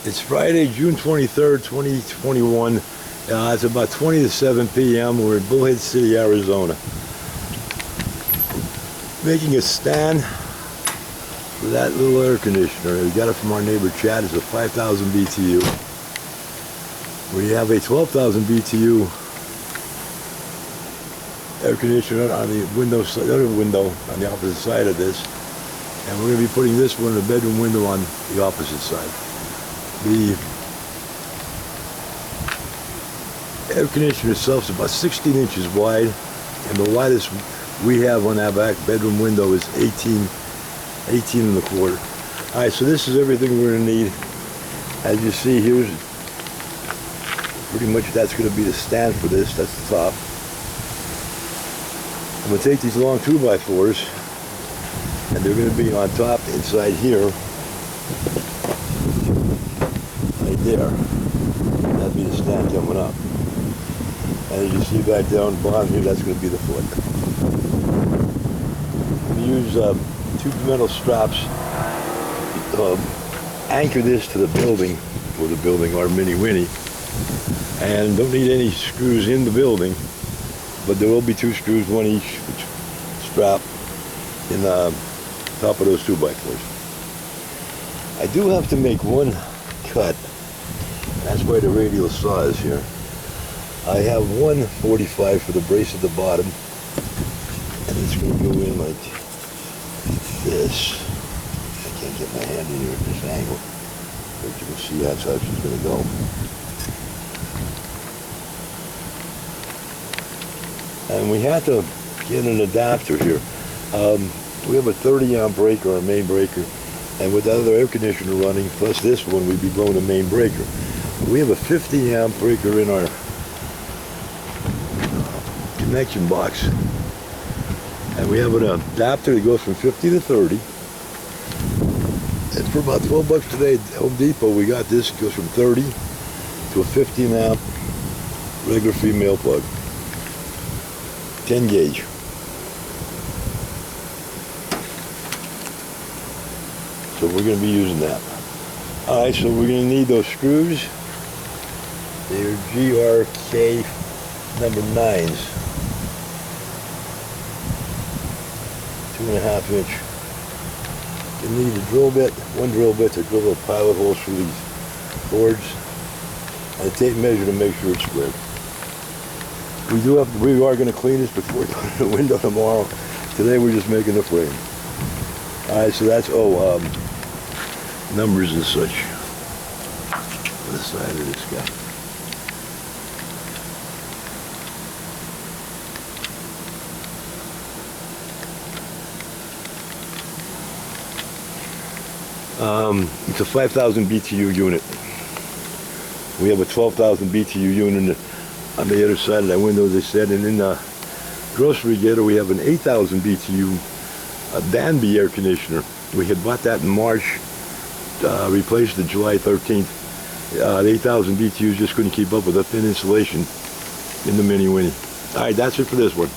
It's Friday, June 23rd, 2021. It's about 20 to 7 p.m. We're in Bullhead City, Arizona. Making a stand for that little air conditioner. We got it from our neighbor Chad. It's a 5,000 BTU. We have a 12,000 BTU air conditioner on the window, the other window on the opposite side of this. And we're going to be putting this one, the bedroom window, on the opposite side. The air conditioner itself is about 16 inches wide, and the widest we have on that back bedroom window is 18 and a quarter. All right, so this is everything we're going to need. As you see, here's pretty much, that's going to be the stand for this. That's the top. I'm going to take these long 2x4s, and they're going to be on top inside here. There. That'd be the stand coming up. And as you see back down the bottom here, that's going to be the foot. We use two metal straps to anchor this to the building, for the building, our mini winnie. And don't need any screws in the building, but there will be two screws, one each strap in the top of those 2x4s. I do have to make one cut. That's why the radial saw is here. I have 145 for the brace at the bottom, and it's going to go in like this. I can't get my hand in here at this angle, but you can see that's how she's going to go. And we had to get an adapter here. We have a 30 amp breaker, our main breaker, and with the other air conditioner running, plus this one, we'd be blowing the main breaker. We have a 50 amp breaker in our connection box, and we have an adapter that goes from 50 to 30, and for about 12 bucks today at Home Depot we got this. It goes from 30 to a 15 amp regular female plug, 10 gauge. So we're going to be using that. Alright, so we're going to need those screws. They're GRK number 9s. 2.5 inch. You need a drill bit, one drill bit to drill a pilot holes through these boards, and a tape measure to make sure it's square. We are going to clean this before we put it in the window tomorrow. Today we're just making the frame. Alright, so that's, numbers and such for the side of this guy. It's a 5,000 BTU unit. We have a 12,000 BTU unit on the other side of that window, as I said, and in the grocery getter we have an 8,000 BTU Danby air conditioner. We had bought that in March, replaced it July 13th. The 8,000 BTUs just couldn't keep up with the thin insulation in the mini winnie. Alright, that's it for this one.